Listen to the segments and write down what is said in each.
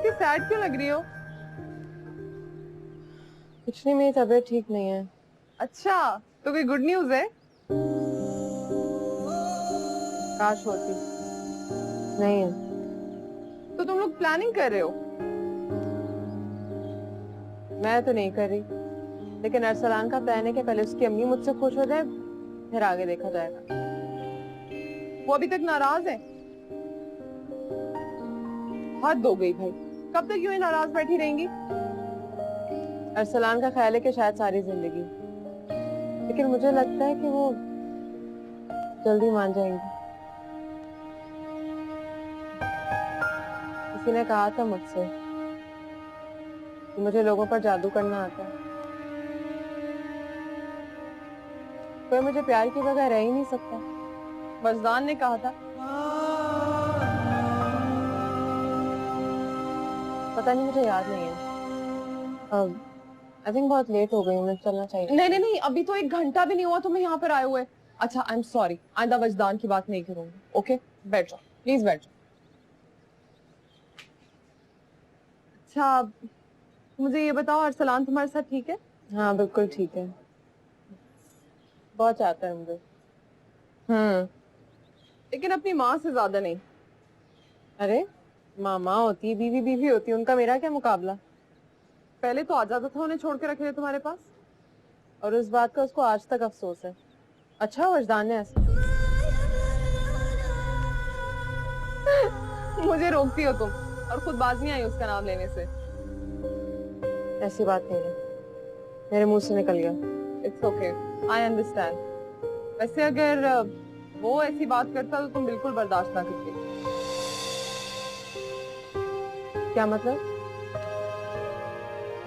इतनी सैड क्यों लग रही हो? कुछ नहीं, मेरी तबीयत ठीक नहीं है। अच्छा, तो कोई गुड न्यूज है? काश होती। नहीं है। तो तुम लोग प्लानिंग कर रहे हो? मैं तो नहीं कर रही, लेकिन अरसलान का प्लान है कि पहले उसकी अम्मी मुझसे खुश हो जाए, फिर आगे देखा जाएगा। वो अभी तक नाराज है? हद हो गई भाई, कब तक यूं ही नाराज बैठी रहेंगी? अरसलान का ख्याल है कि शायद सारी जिंदगी, लेकिन मुझे लगता है कि वो जल्दी मान जाएंगी। किसी ने कहा था मुझसे कि मुझे लोगों पर जादू करना आता है। कोई मुझे प्यार के बगैर रह ही नहीं सकता। वजदान ने कहा था। पता नहीं, मुझे याद नहीं है। अब आई थिंक बहुत लेट हो गई, मुझे चलना चाहिए। नहीं नहीं नहीं, अभी तो 1 घंटा भी नहीं हुआ तुम्हें यहाँ पर आए हुए। अच्छा, आई एम सॉरी, आइंदा वजदान की बात नहीं करूंगी। ओके, बैठ जाओ, प्लीज बैठ जाओ। अच्छा, मुझे ये बताओ, अरसलान तुम्हारे साथ ठीक है? हाँ बिल्कुल ठीक है, बहुत चाहता है मुझे। लेकिन अपनी माँ से ज्यादा नहीं। अरे मामा होती है, बीवी बीवी होती है, उनका मेरा क्या मुकाबला। पहले तो आ जाता था उन्हें छोड़ के रखे थे तुम्हारे पास। और उस बात का उसको आज तक अफसोस है। अच्छा वजदान ने ऐसा। मुझे रोकती हो तुम, और खुद बाज नहीं आई उसका नाम लेने से। ऐसी बात नहीं है, मेरे मुंह से निकल गया। It's okay, I understand. वैसे अगर वो ऐसी बात करता तो तुम बिल्कुल बर्दाश्त ना करती। क्या मतलब?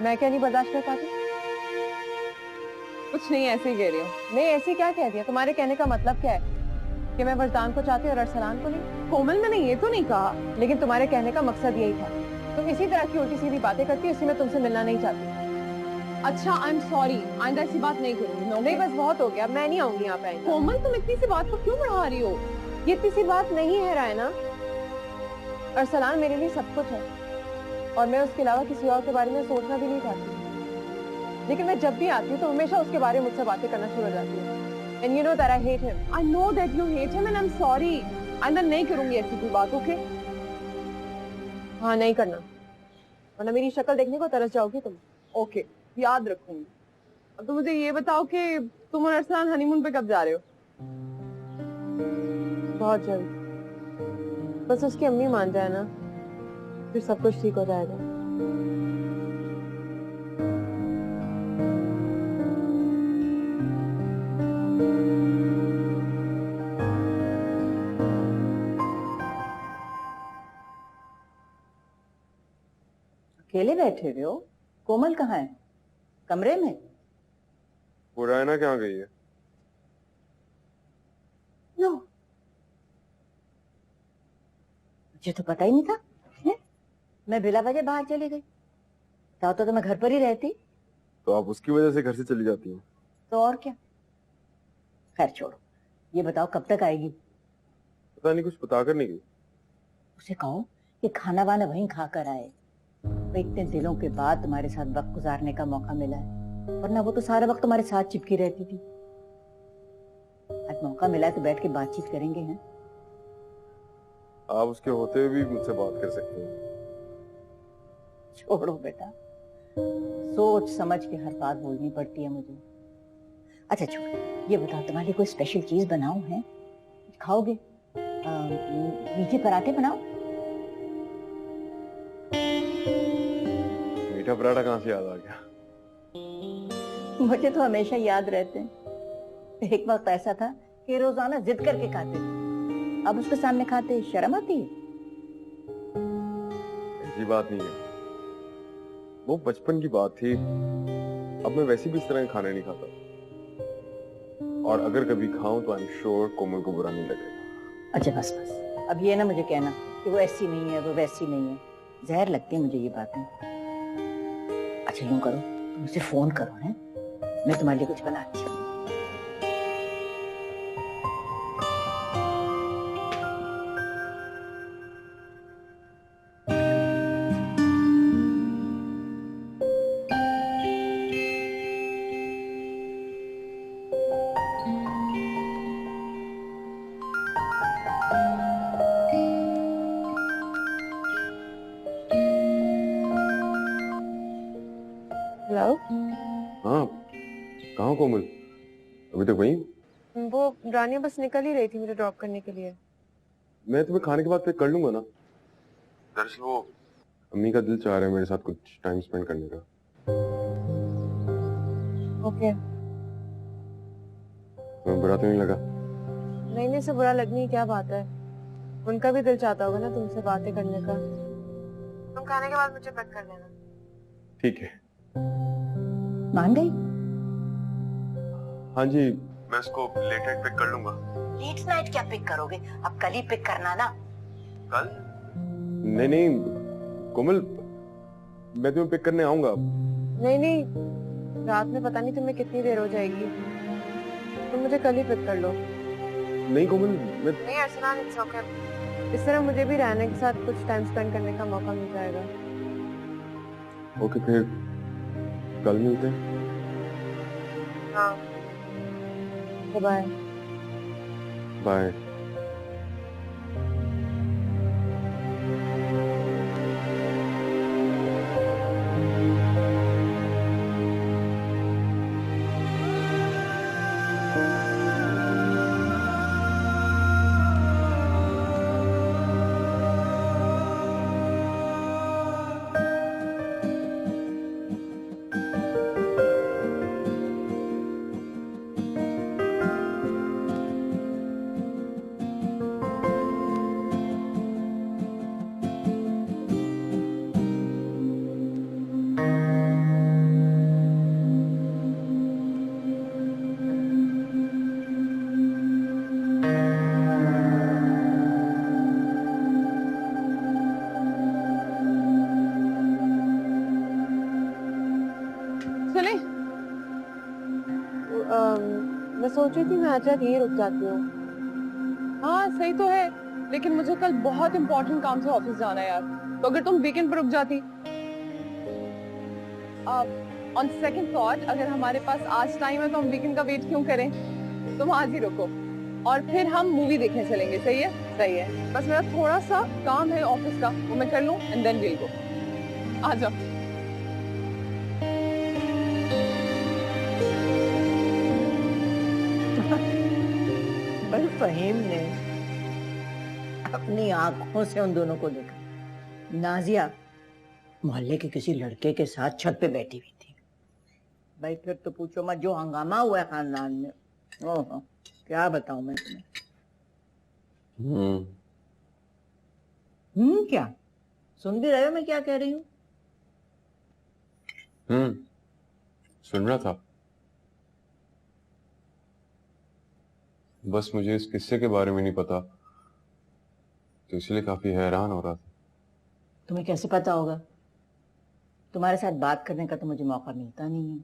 मैं क्या नहीं बर्दाश्त कर पाती? कुछ नहीं, ऐसे ही कह रही हूँ। नहीं, ऐसे क्या कह दिया? तुम्हारे कहने का मतलब क्या है कि मैं वजदान को चाहती हूँ और अरसलान को नहीं? कोमल, मैंने ये तो नहीं कहा। लेकिन तुम्हारे कहने का मकसद यही था। तुम इसी तरह की उल्टी सीधी बातें करती हो, इसलिए मैं तुमसे मिलना नहीं चाहती। अच्छा, आई एम सॉरी, आइंदा ऐसी बात नहीं करूंगी मैं। नहीं बस बहुत हो गया, मैं नहीं आऊंगी यहाँ पे। कोमल, तुम इतनी सी बात को क्यों बढ़ा रही हो? ये इतनी सी बात नहीं है रायना। अरसलान मेरे लिए सब कुछ है, और मैं उसके अलावा किसी और के बारे में सोचना भी नहीं चाहती। लेकिन मैं जब भी आती हूँ तो हमेशा उसके बारे में मुझसे बातें करना शुरू हो जाती है। And you know that I hate him. I know that you hate him and I'm sorry. आइंदा नहीं करूंगी ऐसी कोई बात, ओके? हाँ नहीं करना, वरना मेरी शक्ल देखने को तरस जाओगी तुम। ओके, याद रखूंगी। अब तो मुझे ये बताओ कि तुम और अरसलान हनीमून पे कब जा रहे हो? बहुत जल्द, बस उसकी अम्मी मान जाए ना, फिर सब कुछ ठीक हो जाएगा। अकेले बैठे हुए हो? कोमल कहाँ है? कमरे में? वो रायना कहाँ गई है? नो, मुझे तो पता ही नहीं था है? मैं बिला वजह बाहर चली गई। तो मैं घर पर ही रहती। तो आप उसकी वजह से घर से चली जाती हैं? तो और क्या। खैर छोड़ो, ये बताओ कब तक आएगी? पता नहीं, कुछ बता कर नहीं गई। उसे कहो कि खाना वाना वहीं खा कर आए। वो इतने दिनों के बाद तुम्हारे साथ वक्त गुजारने का मौका मिला है, वरना वो तो सारा वक्त तुम्हारे साथ चिपकी रहती थी। आज मौका मिला है तो बैठ के बातचीत करेंगे हैं। आप उसके होते हुए भी मुझसे बात कर सकते हैं। छोड़ो बेटा, सोच समझ के हर बात बोलनी पड़ती है मुझे। अच्छा छोड़ो, ये बताओ तुम्हारे लिए कोई स्पेशल चीज बनाऊं है? खाओगे? मीठे पराठे बनाओ। मीठा पराठा कहाँ से याद आ गया? मुझे तो हमेशा याद रहते हैं। एक वक्त ऐसा था कि रोजाना जिद करके खाते थे, अब उसके सामने खाते शर्म आती है। ऐसी बात नहीं है, वो बचपन की बात थी। अब मैं वैसे भी इस तरह के खाने नहीं खाता, और अगर कभी खाऊं तो आई एम श्योर कोमल को बुरा नहीं लगेगा। अच्छा बस बस, अब ये ना मुझे कहना कि वो ऐसी नहीं है, वो वैसी नहीं है। जहर लगती है मुझे ये बातें। अच्छा यूं करो, तुम मुझे फोन करो है, मैं तुम्हारे लिए कुछ बनाती हूँ। हेलो। हाँ, कहाँ हो कोमल? अभी तक वहीं? वो रानिया बस निकल ही रही थी मुझे ड्रॉप करने के लिए। मैं तुम्हें खाने के बाद पिक कर लूंगा ना। दरअसल वो अम्मी का दिल चाह रहा है मेरे साथ कुछ टाइम स्पेंड करने का। ओके। तुम्हें बुरा तो नहीं लगा? नहीं नहीं, से बुरा लगने की क्या बात है। उनका भी दिल चाहता होगा ना तुमसे बातें करने का। तुम खाने के बाद मुझे पिक कर लेना। ठीक है। मान गई? हाँ जी, मैं उसको लेट नाइट पिक कर लूंगा। लेट नाइट क्या पिक करोगे? अब कल ही पिक करना ना। कल? नहीं नहीं कोमल, मैं तुम्हें पिक करने आऊंगा। नहीं नहीं, रात में पता नहीं तुम्हें कितनी देर हो जाएगी। तुम मुझे कल ही पिक कर लो। नहीं कोमल, मैं नहीं अरसलान, इट्स ओके। इस तरह मुझे भी रहने के साथ कुछ टाइम स्पेंड करने का मौका मिल जाएगा। ओके, फिर कल मिलते हैं। हाँ, बाय बाय। चले? मैं सोच रही थी मैं आज रात यहीं रुक जाती हूँ। हाँ सही तो है, लेकिन मुझे कल बहुत इंपॉर्टेंट काम से ऑफिस जाना है यार। तो अगर तुम वीकेंड पर रुक जाती। ऑन सेकंड थॉट, अगर हमारे पास आज टाइम है तो हम वीकेंड का वेट क्यों करें? तुम आज ही रुको और फिर हम मूवी देखने चलेंगे। सही है? सही है। बस मेरा थोड़ा सा काम है ऑफिस का, वो मैं कर लूं एंड देन वील गो। आ जाओ। पर फहीम ने अपनी आंखों से उन दोनों को देखा। नाजिया मोहल्ले के किसी लड़के के साथ छत पे बैठी हुई थी। भाई फिर तो पूछो मत, जो हंगामा हुआ है खानदान में। ओहो, क्या बताऊं मैं तुम्हें। क्या सुन भी रहे हो मैं क्या कह रही हूँ? सुन रहा था। बस मुझे इस किस्से के बारे में नहीं पता, तो इसलिए काफी हैरान हो रहा था। तुम्हें कैसे पता होगा? तुम्हारे साथ बात करने का तो मुझे मौका मिलता नहीं है।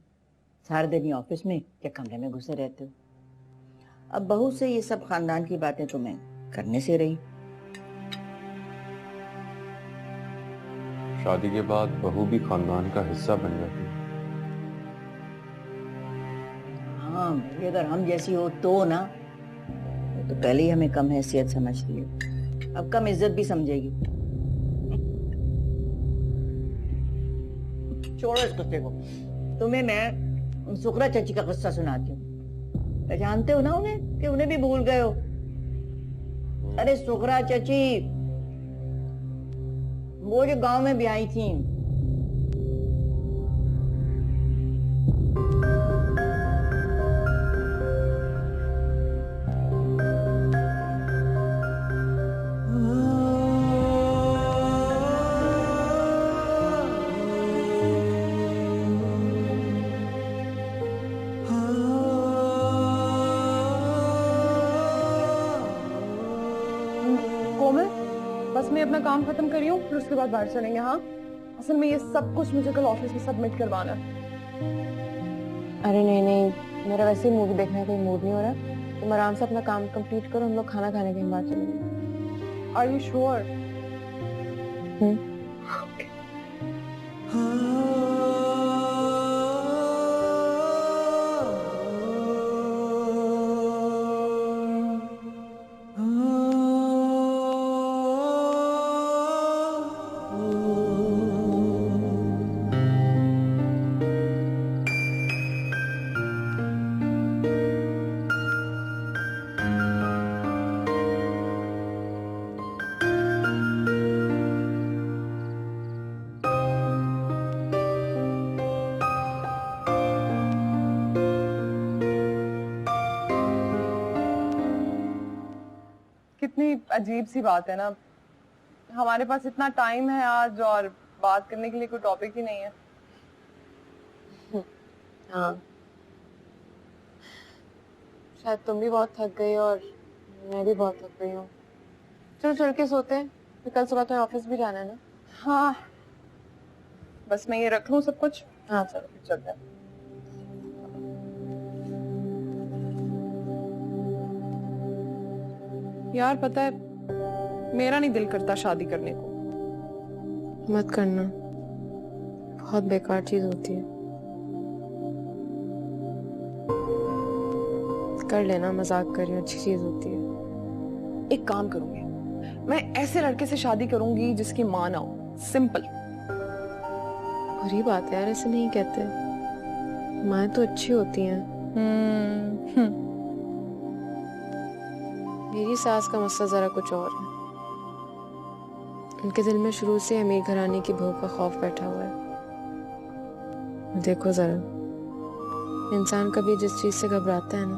सारे दिन ही ऑफिस में या कमरे में घुसे रहते हो। अब बहू से ये सब खानदान की बातें तुम्हें करने से रही। शादी के बाद बहू भी खानदान का हिस्सा बन जाती है। हाँ भाई, अगर हम जैसी हो तो ना, तो पहले ही हमें कम हैसियत समझती है, अब कम इज्जत भी समझेगी। छोड़ो इस कुत्ते को। तुम्हें मैं सुखरा चाची का किस्सा सुनाती हूँ। जानते हो ना उन्हें, कि उन्हें भी भूल गए हो? अरे सुखरा चाची, वो जो गांव में भी आई थी। कोमल, बस मैं अपना काम खत्म करी हूँ, फिर उसके बाद बाहर चलेंगे। हाँ, असल में ये सब कुछ मुझे कल ऑफिस में सबमिट करवाना है। अरे नहीं नहीं, मेरा वैसे ही मूवी देखने का कोई मूड नहीं हो रहा। तुम आराम से अपना काम कंप्लीट करो, हम लोग खाना खाने के बाद चलेंगे। Are you sure? अजीब सी बात है ना, हमारे पास इतना टाइम है आज और बात करने के लिए कोई टॉपिक ही नहीं है। हाँ, शायद तुम भी बहुत थक गई और मैं भी बहुत थक गई हूँ। चलो चल के सोते हैं, फिर कल सुबह तुम्हें ऑफिस भी जाना है ना। हाँ, बस मैं ये रख लूँ सब कुछ। हाँ चलो। चलते हैं। यार पता है, मेरा नहीं दिल करता शादी करने को। मत करना, बहुत बेकार चीज होती है। कर लेना, मजाक कर रही हूँ, अच्छी चीज होती है। एक काम करूंगी, मैं ऐसे लड़के से शादी करूंगी जिसकी माँ ना हो। सिंपल। बुरी बात है यार, ऐसे नहीं कहते। माँ तो अच्छी होती हैं। मेरी सास का मसला जरा कुछ और है। उनके दिल में शुरू से अमीर घराने की बहू का खौफ बैठा हुआ है। देखो जरा, इंसान कभी जिस चीज से घबराता है ना,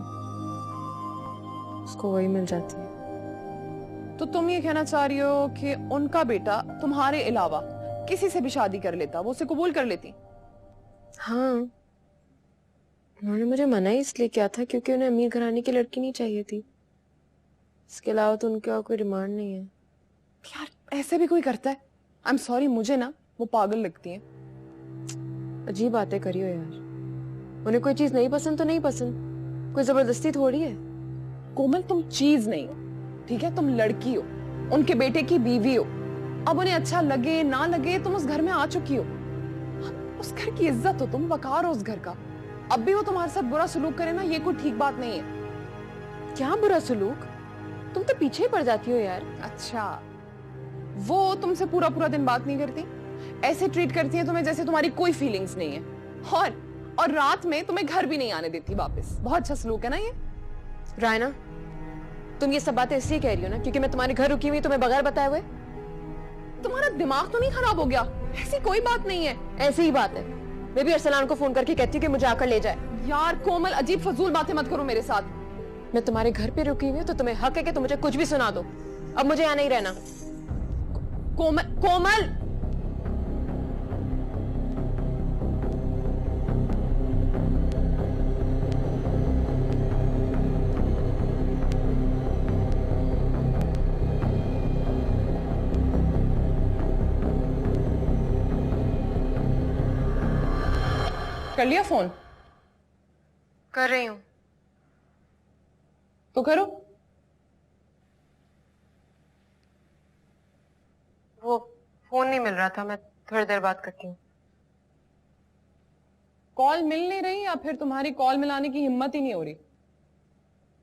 उसको वही मिल जाती है। तो तुम ये कहना चाह रही हो कि उनका बेटा तुम्हारे अलावा किसी से भी शादी कर लेता, वो उसे कबूल कर लेती? हाँ, उन्होंने मुझे मना ही इसलिए किया था क्योंकि उन्हें अमीर घराने की लड़की नहीं चाहिए थी। इसके अलावा तो उनके और कोई डिमांड नहीं है। यार ऐसे भी कोई करता है? आई एम सॉरी, मुझे ना वो पागल लगती है। अजीब बातें करियो यार। उन्हें कोई चीज नहीं पसंद तो नहीं पसंद, कोई जबरदस्ती थोड़ी है। कोमल, तुम चीज नहीं हो, ठीक है? तुम लड़की हो, उनके बेटे की बीवी हो। अब उन्हें अच्छा लगे ना लगे, तुम उस घर में आ चुकी हो। उस घर की इज्जत हो तुम, वकार हो उस घर का। अब भी वो तुम्हारे साथ बुरा सलूक करे ना, ये कोई ठीक बात नहीं है। क्या बुरा सलूक? तुम तो पीछे ही पड़ जाती हो यार। अच्छा, वो तुमसे पूरा पूरा दिन बात नहीं करती, ऐसे ट्रीट करती है तुम्हें जैसे तुम्हारी कोई फीलिंग्स नहीं है, और रात में तुम्हें घर भी नहीं आने देती वापस। बहुत अच्छा सलूक है ना ये। रायना, तुम ये सब बातें इसलिए कह रही हो ना क्योंकि मैं तुम्हारे घर रुकी हुई तुम्हें बगैर बताए हुए? तुम्हारा दिमाग तो नहीं खराब हो गया? ऐसी कोई बात नहीं है। ऐसी ही बात है। मैं भी अरसलान को फोन करके कहती हूँ कि मुझे आकर ले जाए। यार कोमल, अजीब फजूल बातें मत करो मेरे साथ। मैं तुम्हारे घर पे रुकी हुई हूँ तो तुम्हें हक है कि तुम मुझे कुछ भी सुना दो। अब मुझे यहाँ नहीं रहना। कोमल, कोमल! कर लिया फोन? कर रही हूँ। तो करो। वो फोन नहीं मिल रहा था, मैं थोड़ी देर बात करती हूँ। कॉल मिल नहीं रही या फिर तुम्हारी कॉल मिलाने की हिम्मत ही नहीं हो रही?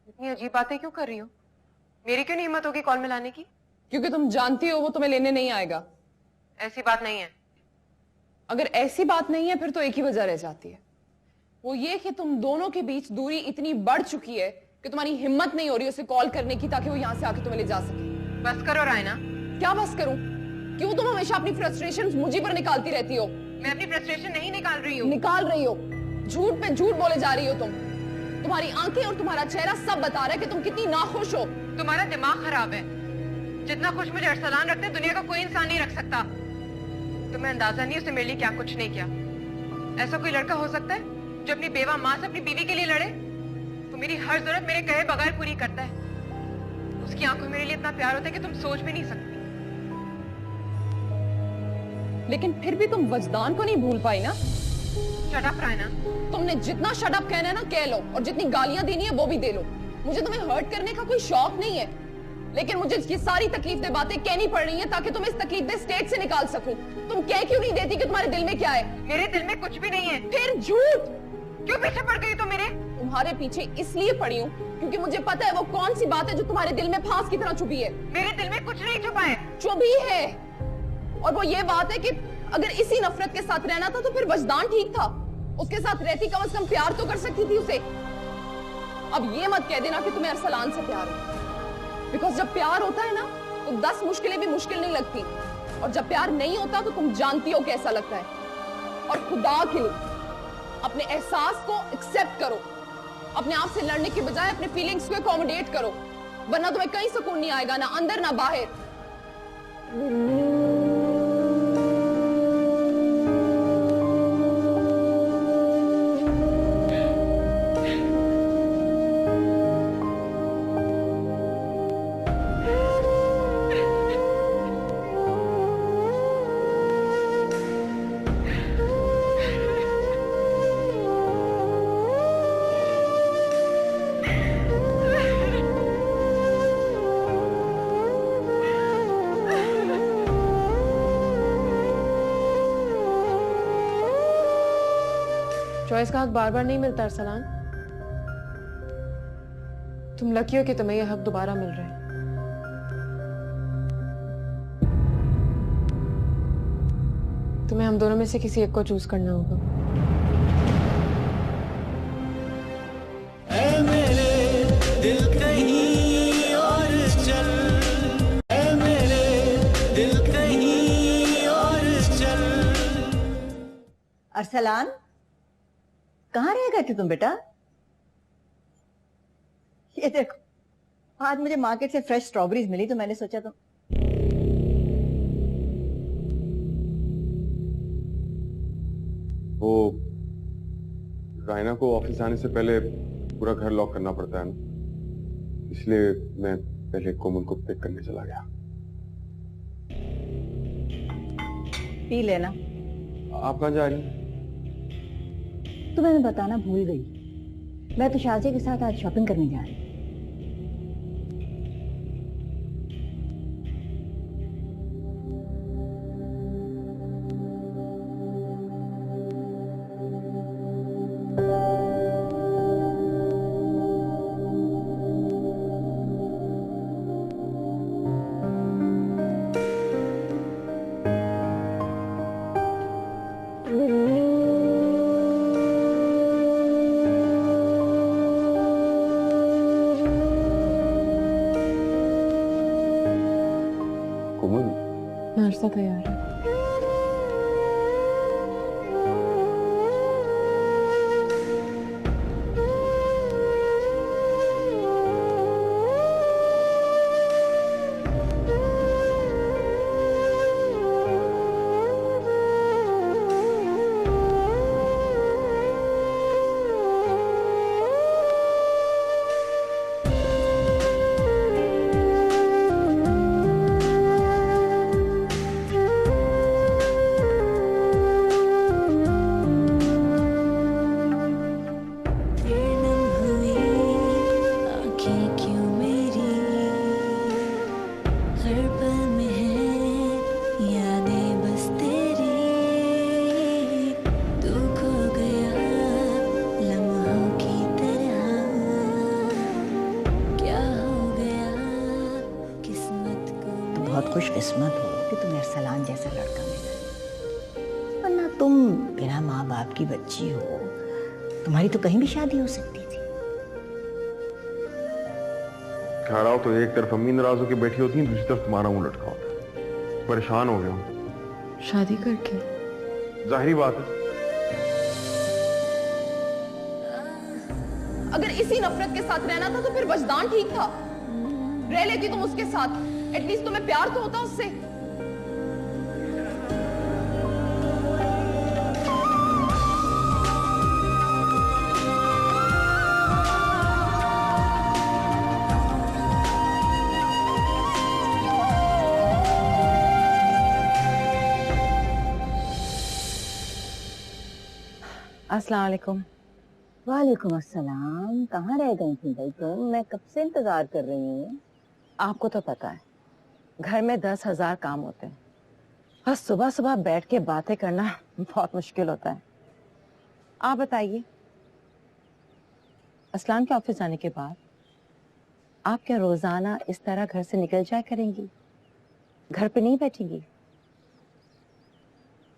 इतनी अजीब बातें क्यों कर रही हो? मेरी क्यों नहीं हिम्मत होगी कॉल मिलाने की? क्योंकि तुम जानती हो वो तुम्हें लेने नहीं आएगा। ऐसी बात नहीं है। अगर ऐसी बात नहीं है फिर तो एक ही वजह रह जाती है, वो ये कि तुम दोनों के बीच दूरी इतनी बढ़ चुकी है कि तुम्हारी हिम्मत नहीं हो रही उसे कॉल करने की ताकि वो यहाँ से आके तुम्हें ले जा सके। बस करो रायना। क्या बस करूं? क्यों तुम हमेशा अपनी फ्रस्ट्रेशंस मुझी पर निकालती रहती हो? मैं अपनी फ्रस्ट्रेशन नहीं निकाल रही हूँ। निकाल रही हो। झूठ पे झूठ बोले जा रही हो तुम। तुम्हारी आंखें और तुम्हारा चेहरा सब बता रहा है कि तुम कितनी नाखुश हो। तुम्हारा दिमाग खराब है। जितना खुश मुझे अरसलान रखते दुनिया का कोई इंसान नहीं रख सकता। तुम्हें अंदाजा नहीं उसने मेरे लिए क्या कुछ नहीं किया। ऐसा कोई लड़का हो सकता है जो अपनी बेवा माँ से अपनी बीवी के लिए लड़े? तो मेरी हर जरूरत मेरे कहे बगैर पूरी करता है। उसकी आंखों में मेरे लिए इतना प्यार होता है कि तुम सोच भी नहीं सकती। लेकिन फिर भी तुम वजदान को नहीं भूल पाई ना? Shut up Raina. तुमने जितना शट अप कहना है ना कह लो, और जितनी गालियां देनी है वो भी दे लो। मुझे तुम्हें हर्ट करने का कोई शौक नहीं है, लेकिन मुझे ये सारी तकलीफ बातें कहनी पड़ रही है ताकि तुम इस तकलीफ स्टेट से निकाल सको। तुम कह क्यों नहीं देती कि तुम्हारे दिल में क्या है? मेरे दिल में कुछ भी नहीं है। फिर झूठ क्यों पीछे पड़ गई तुम मेरे? तुम्हारे पीछे इसलिए पड़ी हूँ क्योंकि मुझे पता है वो कौन सी बात है जो तुम्हारे दिल में फांस की तरह छुपी है। मेरे दिल में कुछ नहीं छुपा है। छुपी है, और वो ये बात है कि अगर इसी नफरत के साथ रहना था तो फिर वजदान ठीक था। उसके साथ रहती कम से कम प्यार तो कर सकती थी उसे। अब ये मत कह देना कि तुम्हें अरसलान से प्यार है, बिकॉज जब प्यार होता है ना तो 10 मुश्किलें भी मुश्किल नहीं लगती, और जब प्यार नहीं होता तो तुम जानती हो कैसा लगता है। और खुदा के लिए अपने एहसास को एक्सेप्ट करो। अपने आप से लड़ने के बजाय अपने फीलिंग्स को अकोमोडेट करो। वरना तुम्हें कहीं सुकून नहीं आएगा, ना अंदर ना बाहर। चॉइस का हक बार बार नहीं मिलता अरसलान। तुम लकी हो कि तुम्हें यह हक दोबारा मिल रहा है। तुम्हें हम दोनों में से किसी एक को चूज करना होगा। ऐ मेरे दिल कहीं और चल, ऐ मेरे दिल कहीं और चल। अरसलान, कहाँ रह गए थे तुम बेटा? ये देखो, आज मुझे मार्केट से फ्रेश स्ट्रॉबेरीज मिली तो मैंने सोचा तुम। वो रायना को ऑफिस आने से पहले पूरा घर लॉक करना पड़ता है ना, इसलिए मैं पहले कोमल को पिक करने चला गया। पी लेना। आप कहाँ जा रही हैं? तुम्हें मैं बताना भूल गई, मैं तो शाजिया के साथ आज शॉपिंग करने जा रही हूँ। नाश्ता तैयार है। बहुत खुशकिस्मत हो कि तुम्हें अरसलान जैसा लड़का मिला, वरना तुम बिना माँ बाप की बच्ची हो, तुम्हारी तो कहीं भी शादी हो सकती थी। कह रहा हो तो एक तरफ अम्मी नाराज होकर बैठी होती है, दूसरी तरफ तुम्हारा मुंह लटका होता है। परेशान हो गया हूँ। शादी करके? जाहिरी बात है। अगर इसी नफरत के साथ रहना था तो फिर वजदान ठीक था, रह लेती तुम उसके साथ, एटलीस्ट तुम्हें प्यार तो होता उससे। अस्सलाम वालेकुम। वालेकुम अस्सलाम। कहाँ रह गई थी भाई तुम? मैं कब से इंतजार कर रही हूँ। आपको तो पता है घर में 10,000 काम होते हैं, बस सुबह सुबह बैठ के बातें करना बहुत मुश्किल होता है। आप बताइए, असलान के ऑफिस जाने के बाद आप क्या रोजाना इस तरह घर से निकल जाया करेंगी? घर पे नहीं बैठेंगी?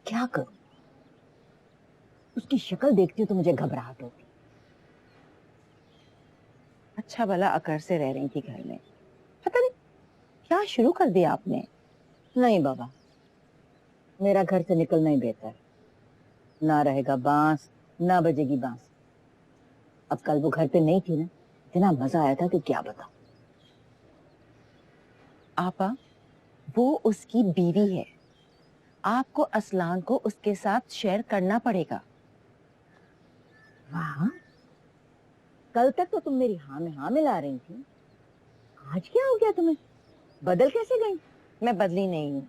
क्या करूं? उसकी शक्ल देखती हूँ तो मुझे घबराहट होती। अच्छा भला अकर से रह रही थी घर में, पता नहीं क्या शुरू कर दिया आपने। नहीं बाबा, मेरा घर से निकलना ही बेहतर। ना रहेगा बांस, ना बजेगी बांस। अब कल वो घर पे नहीं थी ना, इतना मजा आया था कि क्या बताऊं। आपा, वो उसकी बीवी है। आपको असलान को उसके साथ शेयर करना पड़ेगा। वाह, कल तक तो तुम मेरी हाँ में हाँ मिला रही थी, आज क्या हो गया तुम्हें? बदल कैसे गई? मैं बदली नहीं हूँ,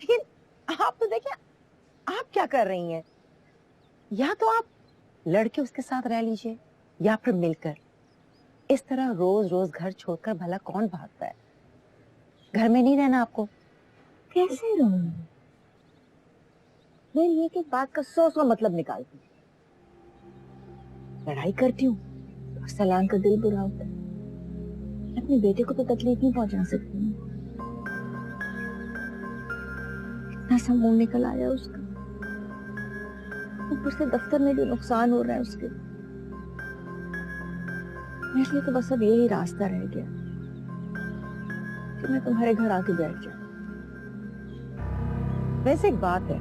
लेकिन आप तो देखिए आप क्या कर रही हैं। या तो आप लड़के उसके साथ रह लीजिए या फिर मिलकर। इस तरह रोज रोज घर छोड़कर भला कौन भागता है। घर में नहीं रहना आपको। कैसे रहूंगी? मेरी एक एक बात का 100 मतलब निकालती हूँ। लड़ाई करती हूँ तो सलाम का दिल बुरा होता है। अपने बेटे को तो तकलीफ नहीं पहुंचा सकती हूँ। कितना सा मुंह निकल आया उसका, ऊपर से दफ्तर में भी नुकसान हो रहा है उसके। मेरे लिए तो बस अब यही रास्ता रह गया कि मैं तुम्हारे घर आके बैठ जाऊं। वैसे एक बात है,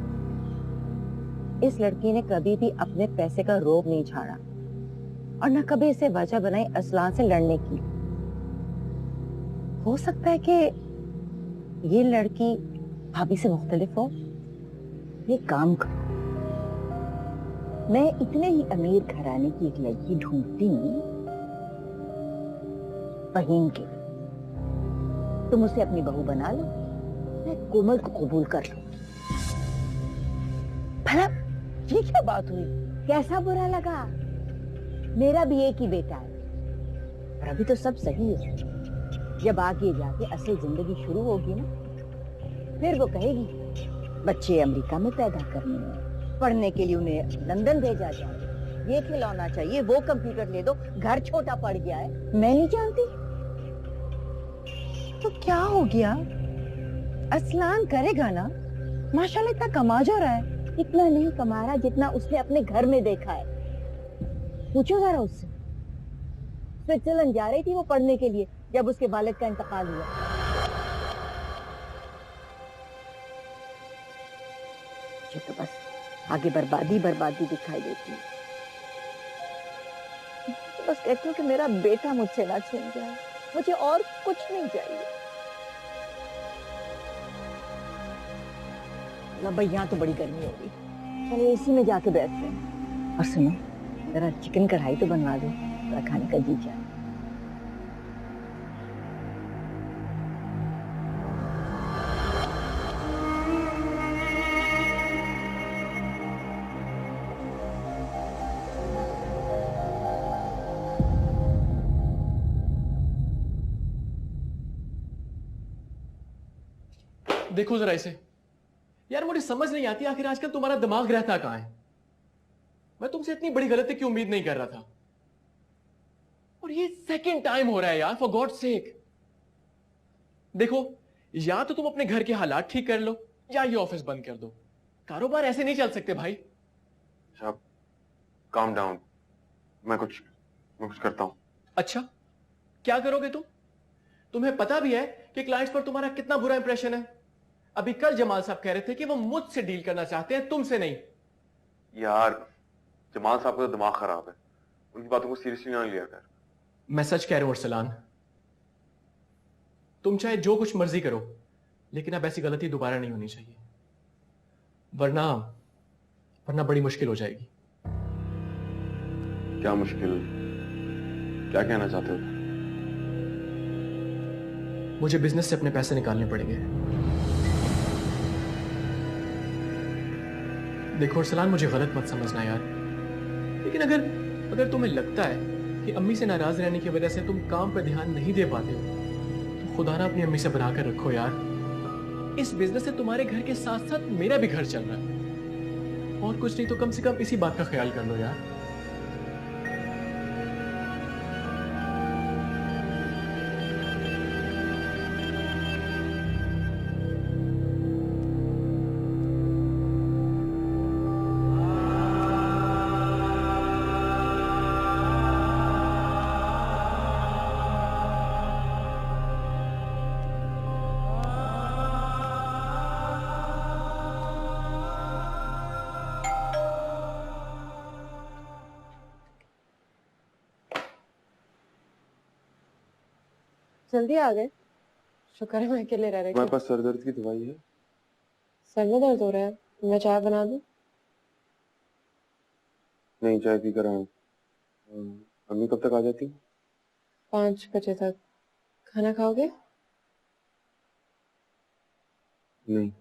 इस लड़की ने कभी भी अपने पैसे का रोब नहीं झाड़ा और न कभी इसे वजह बनाई असलान से लड़ने की। हो सकता है कि ये लड़की भाभी से मुख्तलिफ हो। ये काम करो, मैं इतने ही अमीर घराने की एक लड़की ढूंढती हूँ बहीन के। तुम उसे अपनी बहू बना लो, मैं कोमल को कबूल कर लूं। भला ये क्या बात हुई? कैसा बुरा लगा? मेरा भी एक ही बेटा है, पर अभी तो सब सही है। जब आगे जाके असल जिंदगी शुरू होगी ना, फिर वो कहेगी बच्चे अमेरिका में पैदा करने हैं, पढ़ने के लिए उन्हें लंदन भेजा जाए, ये खिलौना चाहिए, वो कंप्यूटर ले दो, घर छोटा पड़ गया है। मैं नहीं जानती। तो क्या हो गया, असलान करेगा ना। माशाल्लाह इतना कमा जो रहा है। इतना नहीं कमा रहा जितना उसने अपने घर में देखा है। पूछो जरा उससे। स्विट्जरलैंड जा रही थी वो पढ़ने के लिए जब उसके वालिद का इंतकाल हुआ। मुझे तो बस आगे बर्बादी बर्बादी दिखाई देती है। तो बस कहती हूँ कि मेरा बेटा मुझसे ना छिन जाए, मुझे और कुछ नहीं चाहिए। भाई यहाँ तो बड़ी गर्मी हो रही, चलो एसी में जाके बैठते हैं। और सुनो, जरा चिकन कढ़ाई तो बनवा दो, थोड़ा खाने का जी चाहे। देखो जरा इसे यार, मुझे समझ नहीं आती आखिर आजकल तुम्हारा दिमाग रहता कहां है। मैं तुमसे इतनी बड़ी गलती की उम्मीद नहीं कर रहा था, और ये सेकंड टाइम हो रहा है यार, फॉर गॉड सेक। देखो, या तो तुम अपने घर के हालात ठीक कर लो या ये ऑफिस बंद कर दो। कारोबार ऐसे नहीं चल सकते भाई। साहब, काम डाउन, मैं कुछ करता हूं। अच्छा, क्या करोगे तुम? तुम्हें पता भी है कि क्लाइंट्स पर तुम्हारा कितना बुरा इंप्रेशन है। अभी कल जमाल साहब कह रहे थे कि वो मुझसे डील करना चाहते हैं, तुमसे नहीं। यार, जमाल साहब का तो दिमाग खराब है, उनकी बातों को सीरियसली ना लिया कर। मैं सच कह रहा हूं अरसलान, तुम चाहे जो कुछ मर्जी करो, लेकिन अब ऐसी गलती दोबारा नहीं होनी चाहिए, वरना बड़ी मुश्किल हो जाएगी। क्या मुश्किल? क्या कहना चाहते हो? मुझे बिजनेस से अपने पैसे निकालने पड़ेंगे। देखो अरसलान, मुझे गलत मत समझना यार, लेकिन अगर तुम्हें लगता है कि अम्मी से नाराज रहने की वजह से तुम काम पर ध्यान नहीं दे पाते हो, तो खुदा ना अपनी अम्मी से बना कर रखो यार। इस बिजनेस से तुम्हारे घर के साथ साथ मेरा भी घर चल रहा है, और कुछ नहीं तो कम से कम इसी बात का ख्याल कर लो यार। जल्दी आ गए। शुक्र है मैं अकेले रह रही हमारे हूँ। पास सर दर्द की दवाई है। सर में दर्द हो रहा है, मैं चाय बना दूँ? नहीं, चाय पी कर आया। अम्मी कब तक आ जाती? 5 बजे तक। खाना खाओगे? नहीं।